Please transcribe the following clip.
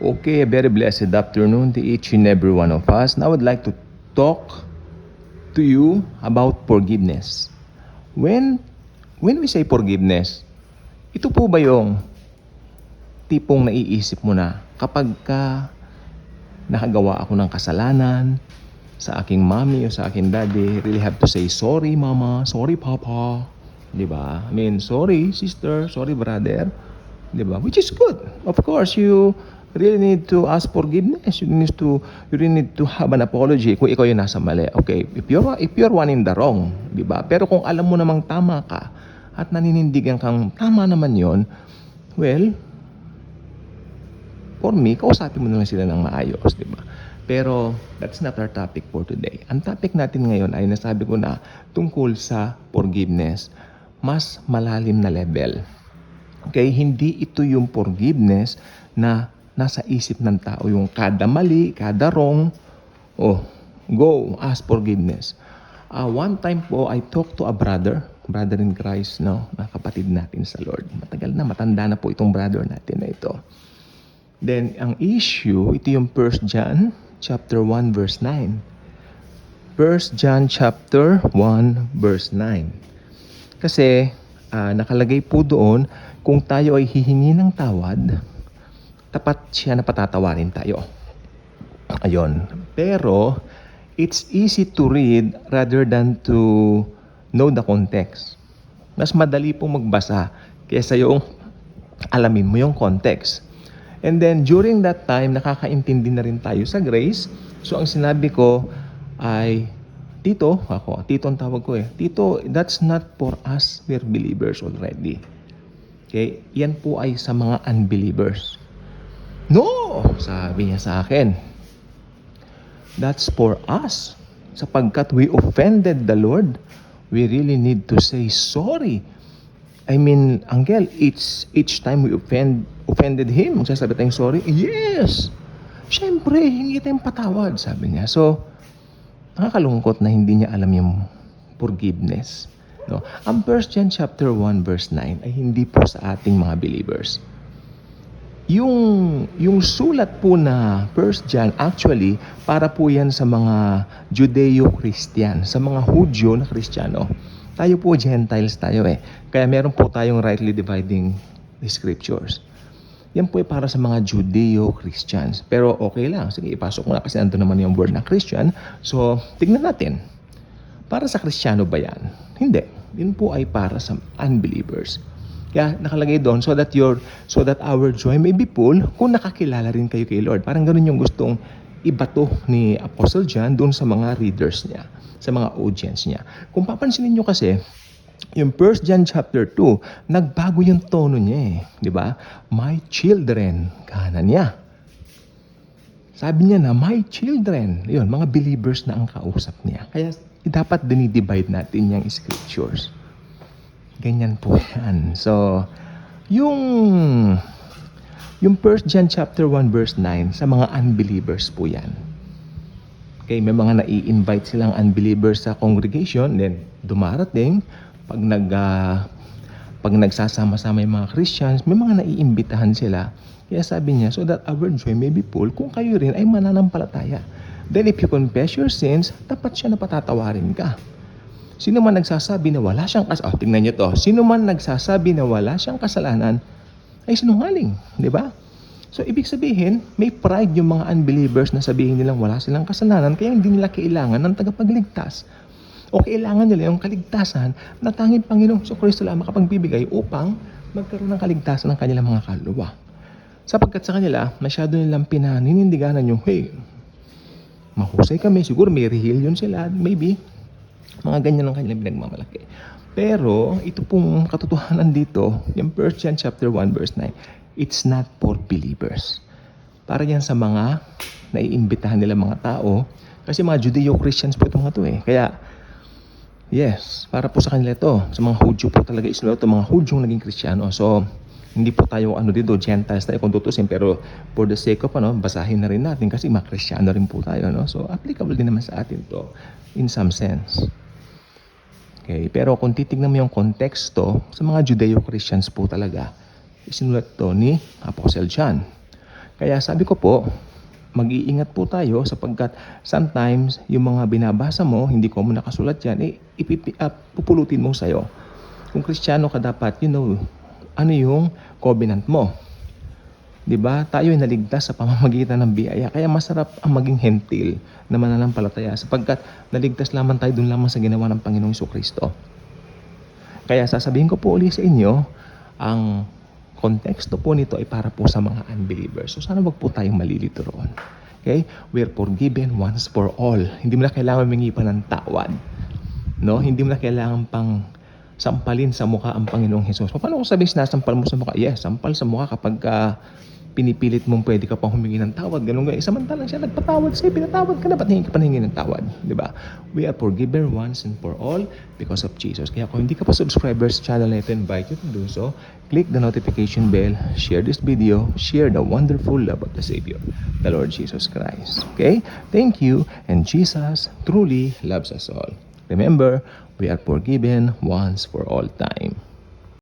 Okay, a very blessed afternoon to each and every one of us. Now I would like to talk to you about forgiveness. When when we say forgiveness, ito po ba yung tipong naiisip mo na kapag ka nakagawa ako ng kasalanan sa aking mommy o sa aking daddy, really have to say sorry mama, sorry papa, 'di ba? I mean, sorry sister, sorry brother, 'di ba? Which is good. Of course, you really need to ask forgiveness. You really need to have an apology kung ikaw yung nasa mali. Okay, if you're one in the wrong, 'di ba? Pero kung alam mo namang tama ka at naninindigan kang tama naman 'yon, well, for me, kausapin mo na lang sila ng maayos, 'di ba? Pero that's not our topic for today. Ang topic natin ngayon ay nasabi ko na tungkol sa forgiveness, mas malalim na level. Okay, hindi ito yung forgiveness na nasa isip ng tao, yung kada mali, kada wrong, go, ask forgiveness. One time po, I talked to a brother in Christ, no, na kapatid natin sa Lord. Matagal na, matanda na po itong brother natin na ito. Then, ang issue, ito yung 1 John chapter 1 verse 9. 1 John chapter 1 verse 9. Kasi, nakalagay po doon, kung tayo ay hihingi ng tawad, tapat siya na patatawarin tayo. Ayun. Pero, it's easy to read rather than to know the context. Mas madali pong magbasa kaysa yung alamin mo yung context. And then, during that time, nakakaintindi na rin tayo sa grace. So, ang sinabi ko ay, Tito ang tawag ko eh. Tito, that's not for us, we're believers already. Okay? Yan po ay sa mga unbelievers. No! Sabi niya sa akin. That's for us. Sapagkat we offended the Lord, we really need to say sorry. I mean, Angel, each time we offended Him, magsasabi tayong sorry? Yes! Siyempre, hindi tayong patawad, sabi niya. So, nakakalungkot na hindi niya alam yung forgiveness. No? Ang 1 John chapter 1 verse 9 ay hindi po sa ating mga believers. Yung sulat po na 1 John, actually, para po yan sa mga Judeo-Christian, sa mga Hudyo na Kristiyano. Tayo po, Gentiles tayo eh. Kaya meron po tayong rightly dividing the scriptures. Yan po ay para sa mga Judeo-Christians. Pero okay lang. Sige, ipasok mo na kasi nandun naman yung word na Christian. So, tignan natin. Para sa Kristiyano ba yan? Hindi. Yun po ay para sa unbelievers. Kaya nakalagay doon so that our joy may be full kung nakakilala rin kayo kay Lord. Parang ganun yung gustong ibato ni Apostle John doon sa mga readers niya, sa mga audience niya. Kung papansinin niyo kasi, yung 1 John chapter 2, nagbago yung tono niya eh. Di ba? My children, kanan niya. Sabi niya na, my children. Yun, mga believers na ang kausap niya. Kaya dapat dinidivide natin yung scriptures. Ganyan po yan. So, yung 1 John chapter 1 verse 9, sa mga unbelievers po yan. Okay, may mga nai-invite silang unbelievers sa congregation, then dumarating, pag nagsasama-sama yung mga Christians, may mga naiimbitahan sila. Kaya sabi niya, so that our joy may be full, kung kayo rin ay mananampalataya. Then if you confess your sins, tapat siya na patatawarin ka. Sino man nagsasabi na wala siyang kasalanan, tingnan niyo to. Sino man nagsasabi na wala siyang kasalanan, ay sinungaling, di ba? So, ibig sabihin, may pride yung mga unbelievers na sabihin nilang wala silang kasalanan, kaya hindi nila kailangan ng tagapagligtas. O kailangan nila yung kaligtasan na tanging Panginoong Kristo lamang makapagbibigay upang magkaroon ng kaligtasan ng kanilang mga kaluluwa. Sapagkat sa kanila, masyado nilang pinaninindiganan yung, hey, mahusay kami, siguro may religion sila, maybe, mga ganyan ang kanilang pinagmamalaki. Pero, ito pong katotohanan dito, yung 1 John chapter 1 verse 9, it's not for believers. Para yan sa mga naiimbitahan nila mga tao, kasi mga Judeo-Christians po itong mga to eh. Kaya, yes, para po sa kanila ito. Sa mga Hudyo po talaga isinulat ito, mga Hudyong naging Kristiyano. So, hindi po tayo dito, Gentiles tayo kung tutusin, pero for the sake of basahin na rin natin kasi mga Kristiyano rin po tayo. No? So, applicable din naman sa atin to in some sense. Okay, pero kung titignan mo yung konteksto, sa mga Judeo-Christians po talaga, isinulat to ni Apostle John. Kaya sabi ko po, mag-iingat po tayo sapagkat sometimes yung mga binabasa mo, hindi ko mo nakasulat yan, pupulutin mo sa'yo. Kung Kristiyano ka dapat, ano yung covenant mo. 'Di ba? Tayo ay naligtas sa pamamagitan ng biyaya. Kaya masarap ang maging hentil na mananampalataya sapagkat naligtas lamang tayo dun lamang sa ginawa ng Panginoong Jesucristo. Kaya sasabihin ko po ulit sa inyo, ang konteksto po nito ay para po sa mga unbelievers. So sana wag po tayong malilito roon. Okay? We are forgiven once for all. Hindi mo na kailangan humingi pa ng tawad. No? Hindi mo na kailangan pang sampalin sa mukha ang Panginoong Hesus. Paano kung sabihin sinasampal mo sa mukha? Yes, sampal sa mukha kapag pinipilit mong pwede ka pang humingi ng tawad. Ganun nga. Samantalang siya nagpatawad sa'yo. Pinatawad ka na. Ba't hingi ka pa ng tawad? Diba? We are forgiven once and for all because of Jesus. Kaya kung hindi ka pa subscriber sa channel na ito, invite you to do so. Click the notification bell. Share this video. Share the wonderful love of the Savior, the Lord Jesus Christ. Okay? Thank you. And Jesus truly loves us all. Remember, we are forgiven once for all time.